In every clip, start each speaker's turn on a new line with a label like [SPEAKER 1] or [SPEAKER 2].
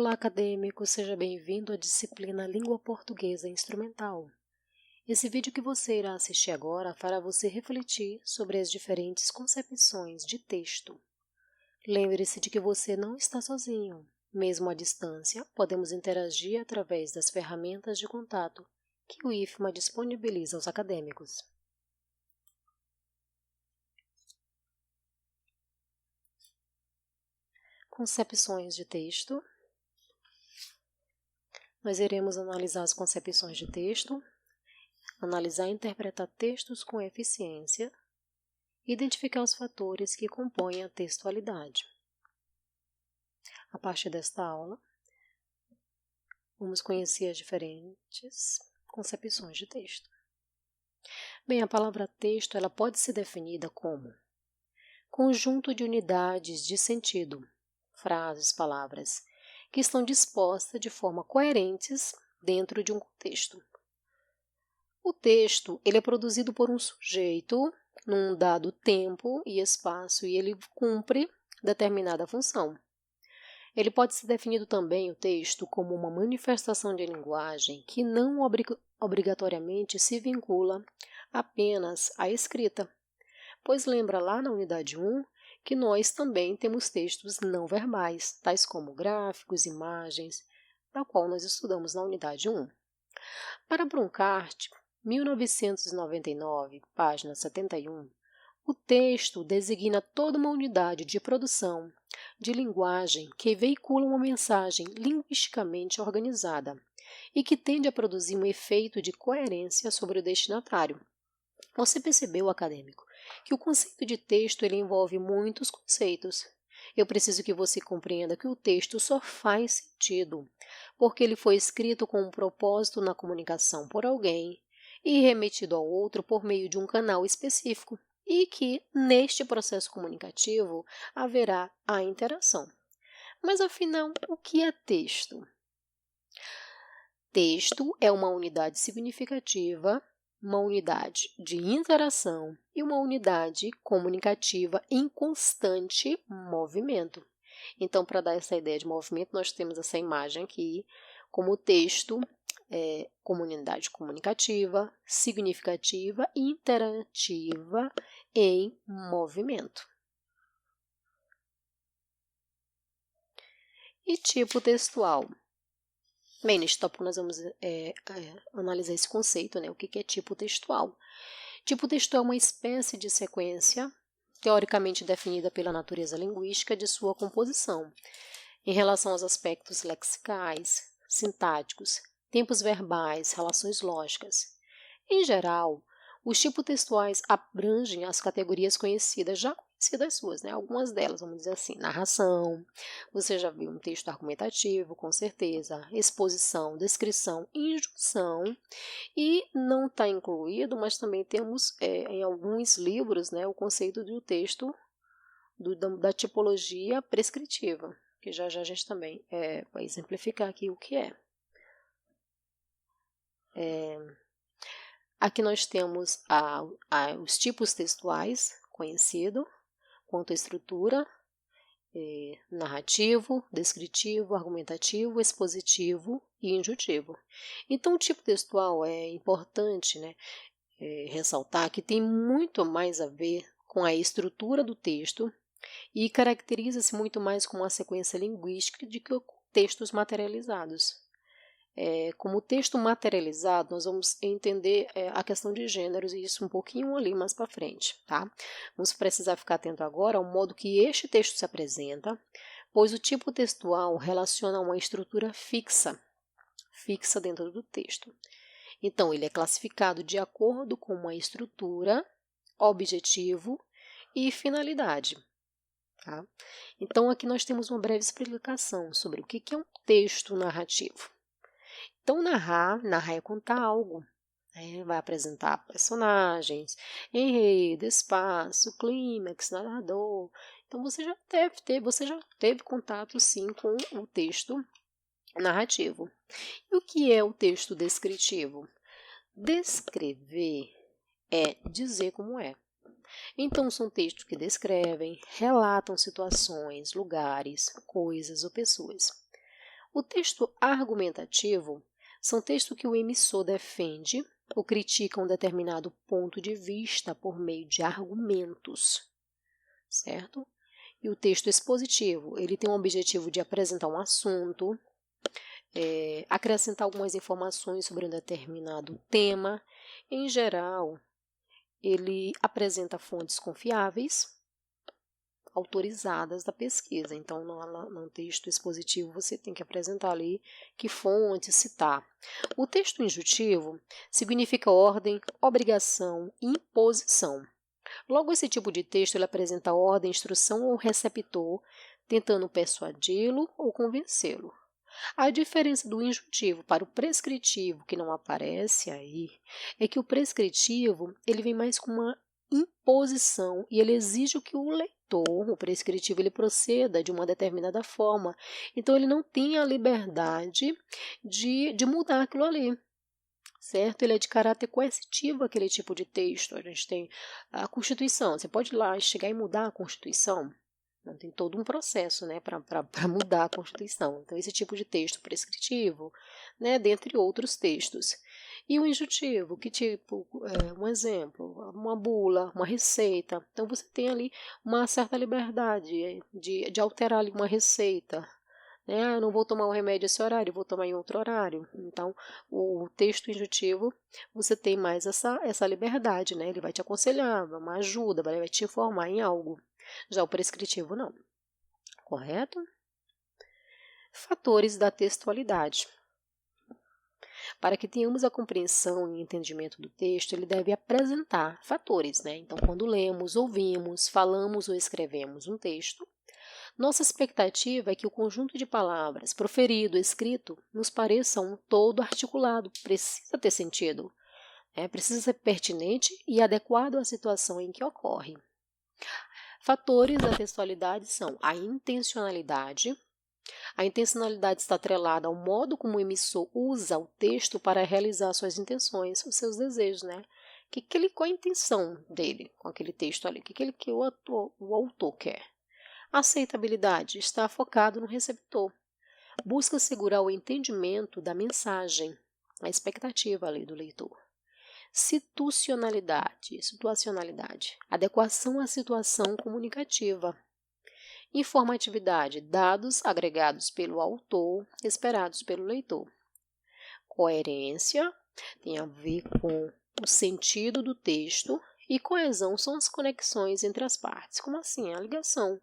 [SPEAKER 1] Olá, acadêmico! Seja bem-vindo à disciplina Língua Portuguesa Instrumental. Esse vídeo que você irá assistir agora fará você refletir sobre as diferentes concepções de texto. Lembre-se de que você não está sozinho. Mesmo à distância, podemos interagir através das ferramentas de contato que o IFMA disponibiliza aos acadêmicos. Concepções de texto. Nós iremos analisar as concepções de texto, analisar e interpretar textos com eficiência, identificar os fatores que compõem a textualidade. A partir desta aula, vamos conhecer as diferentes concepções de texto. Bem, a palavra texto ela pode ser definida como conjunto de unidades de sentido, frases, palavras, que estão dispostas de forma coerentes dentro de um contexto. O texto ele é produzido por um sujeito num dado tempo e espaço e ele cumpre determinada função. Ele pode ser definido também o texto como uma manifestação de linguagem que não obrigatoriamente se vincula apenas à escrita, pois lembra lá na unidade 1 que nós também temos textos não verbais, tais como gráficos, imagens, da qual nós estudamos na unidade 1. Para Bronckart, 1999, página 71, o texto designa toda uma unidade de produção de linguagem que veicula uma mensagem linguisticamente organizada e que tende a produzir um efeito de coerência sobre o destinatário. Você percebeu, acadêmico, que o conceito de texto ele envolve muitos conceitos. Eu preciso que você compreenda que o texto só faz sentido porque ele foi escrito com um propósito na comunicação por alguém e remetido ao outro por meio de um canal específico e que, neste processo comunicativo, haverá a interação. Mas, afinal, o que é texto? Texto é uma unidade significativa, uma unidade de interação e uma unidade comunicativa em constante movimento. Então, para dar essa ideia de movimento, nós temos essa imagem aqui como texto, como unidade comunicativa, significativa e interativa em movimento. E tipo textual? Bem, neste tópico nós vamos analisar esse conceito, né? O que é tipo textual? Tipo textual é uma espécie de sequência, teoricamente definida pela natureza linguística de sua composição, em relação aos aspectos lexicais, sintáticos, tempos verbais, relações lógicas. Em geral, os tipos textuais abrangem as categorias já conhecidas suas, né? Algumas delas, vamos dizer assim, narração, você já viu um texto argumentativo, com certeza, exposição, descrição, injunção, e não está incluído, mas também temos em alguns livros, né, o conceito do texto da tipologia prescritiva, que já a gente também vai exemplificar aqui o que é. Aqui nós temos os tipos textuais conhecidos, quanto à estrutura, narrativo, descritivo, argumentativo, expositivo e injuntivo. Então, o tipo textual é importante, né, ressaltar que tem muito mais a ver com a estrutura do texto e caracteriza-se muito mais como uma sequência linguística do que textos materializados. Como texto materializado, nós vamos entender a questão de gêneros e isso um pouquinho ali mais para frente, tá? Vamos precisar ficar atento agora ao modo que este texto se apresenta, pois o tipo textual relaciona uma estrutura fixa dentro do texto. Então, ele é classificado de acordo com uma estrutura, objetivo e finalidade. Tá? Então, aqui nós temos uma breve explicação sobre o que é um texto narrativo. Então, narrar é contar algo, né? Vai apresentar personagens, enredo, espaço, clímax, narrador. Então, você já teve contato, sim, com o texto narrativo. E o que é o texto descritivo? Descrever é dizer como é. Então, são textos que descrevem, relatam situações, lugares, coisas ou pessoas. O texto argumentativo são textos que o emissor defende ou critica um determinado ponto de vista por meio de argumentos, certo? E o texto expositivo, ele tem o objetivo de apresentar um assunto, acrescentar algumas informações sobre um determinado tema. Em geral, ele apresenta fontes confiáveis, autorizadas da pesquisa. Então, no texto expositivo, você tem que apresentar ali que fonte citar. O texto injuntivo significa ordem, obrigação e imposição. Logo, esse tipo de texto ele apresenta ordem, instrução ao receptor, tentando persuadi-lo ou convencê-lo. A diferença do injuntivo para o prescritivo, que não aparece aí, é que o prescritivo ele vem mais com uma imposição e ele exige que o leitor, o prescritivo, ele proceda de uma determinada forma. Então, ele não tem a liberdade de mudar aquilo ali. Certo? Ele é de caráter coercitivo, aquele tipo de texto. A gente tem a Constituição. Você pode ir lá chegar e mudar a Constituição? Não, tem todo um processo, né, para mudar a Constituição. Então, esse tipo de texto prescritivo, né, dentre outros textos. E o injuntivo, que tipo, um exemplo, uma bula, uma receita. Então, você tem ali uma certa liberdade de alterar ali uma receita. Eu não vou tomar o remédio esse horário, vou tomar em outro horário. Então, o texto injuntivo, você tem mais essa liberdade, né? Ele vai te aconselhar, uma ajuda, vai te informar em algo. Já o prescritivo, não. Correto? Fatores da textualidade. Para que tenhamos a compreensão e entendimento do texto, ele deve apresentar fatores, né? Então, quando lemos, ouvimos, falamos ou escrevemos um texto, nossa expectativa é que o conjunto de palavras, proferido, escrito, nos pareça um todo articulado, precisa ter sentido, precisa ser pertinente e adequado à situação em que ocorre. Fatores da textualidade são a intencionalidade. A intencionalidade está atrelada ao modo como o emissor usa o texto para realizar suas intenções, os seus desejos, né? Qual a intenção dele com aquele texto ali? Que o autor quer? A aceitabilidade está focado no receptor. Busca assegurar o entendimento da mensagem, a expectativa ali do leitor. Situacionalidade, adequação à situação comunicativa. Informatividade, dados agregados pelo autor, esperados pelo leitor. Coerência, tem a ver com o sentido do texto, e coesão são as conexões entre as partes. Como assim? A ligação.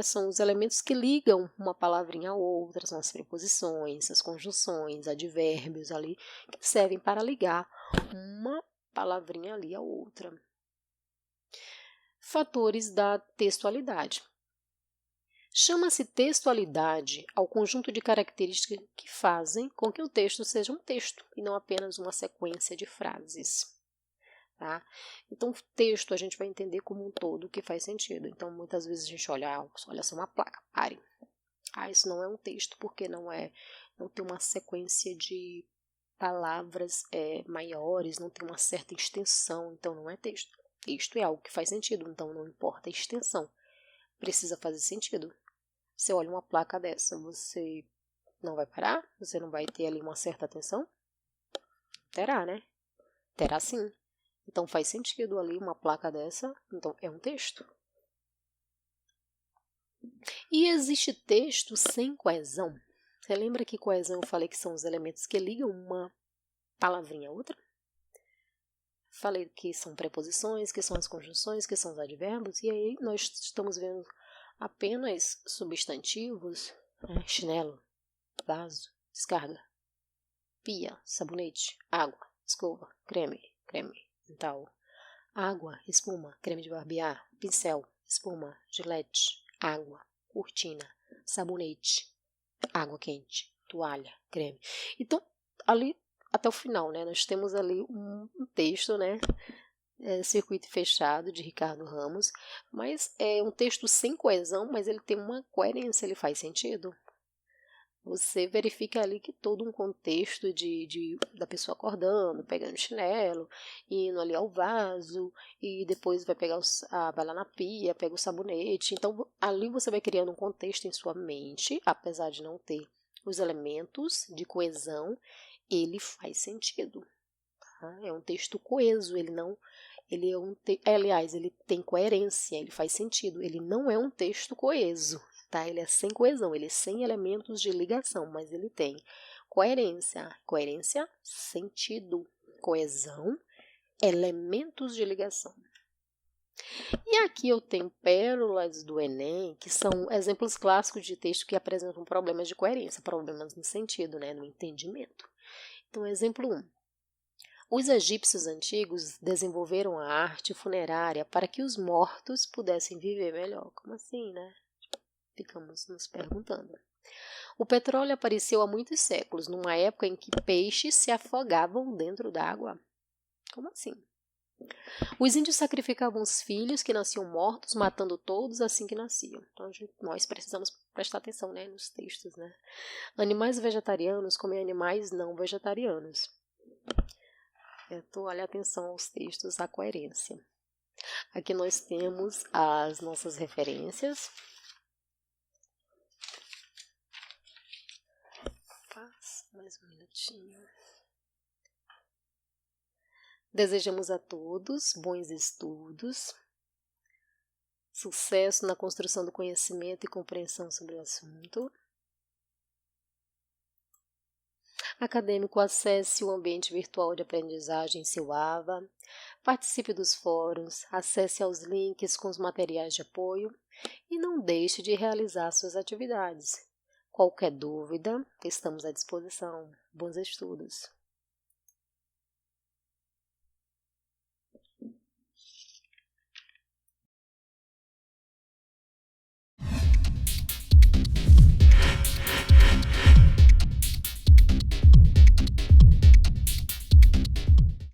[SPEAKER 1] São os elementos que ligam uma palavrinha a outra, são as preposições, as conjunções, advérbios ali, que servem para ligar uma palavrinha ali a outra. Fatores da textualidade. Chama-se textualidade ao conjunto de características que fazem com que o texto seja um texto e não apenas uma sequência de frases. Tá? Então, o texto a gente vai entender como um todo que faz sentido. Então, muitas vezes a gente olha só uma placa, pare. Isso não é um texto porque não tem uma sequência de palavras maiores, não tem uma certa extensão, então não é texto. Texto é algo que faz sentido, então não importa a extensão, precisa fazer sentido. Você olha uma placa dessa, você não vai parar? Você não vai ter ali uma certa atenção? Terá, né? Terá sim. Então faz sentido ali uma placa dessa, então é um texto. E existe texto sem coesão? Você lembra que coesão eu falei que são os elementos que ligam uma palavrinha a outra? Falei que são preposições, que são as conjunções, que são os advérbios, e aí nós estamos vendo apenas substantivos, chinelo, vaso, descarga, pia, sabonete, água, escova, creme, dental, água, espuma, creme de barbear, pincel, espuma, gilete, água, cortina, sabonete, água quente, toalha, creme. Então, ali até o final, né, nós temos ali um texto, né, Circuito Fechado, de Ricardo Ramos, mas é um texto sem coesão, mas ele tem uma coerência, ele faz sentido. Você verifica ali que todo um contexto da pessoa acordando, pegando chinelo, indo ali ao vaso, e depois vai vai lá na pia, pega o sabonete. Então, ali você vai criando um contexto em sua mente, apesar de não ter os elementos de coesão, ele faz sentido. Tá? É um texto coeso, aliás, ele tem coerência, ele faz sentido. Ele não é um texto coeso, tá? Ele é sem coesão, ele é sem elementos de ligação, mas ele tem coerência. Coerência, sentido. Coesão, elementos de ligação. E aqui eu tenho pérolas do Enem, que são exemplos clássicos de texto que apresentam problemas de coerência, problemas no sentido, né, no entendimento. Então, exemplo 1. Os egípcios antigos desenvolveram a arte funerária para que os mortos pudessem viver melhor. Como assim, né? Ficamos nos perguntando. O petróleo apareceu há muitos séculos, numa época em que peixes se afogavam dentro d'água. Como assim? Os índios sacrificavam os filhos que nasciam mortos, matando todos assim que nasciam. Então, nós precisamos prestar atenção, né, nos textos, né? Animais vegetarianos comem animais não vegetarianos. Olha atenção aos textos, à coerência. Aqui nós temos as nossas referências. Mais um minutinho. Desejamos a todos bons estudos, sucesso na construção do conhecimento e compreensão sobre o assunto. Acadêmico, acesse o ambiente virtual de aprendizagem em seu AVA, participe dos fóruns, acesse aos links com os materiais de apoio e não deixe de realizar suas atividades. Qualquer dúvida, estamos à disposição. Bons estudos!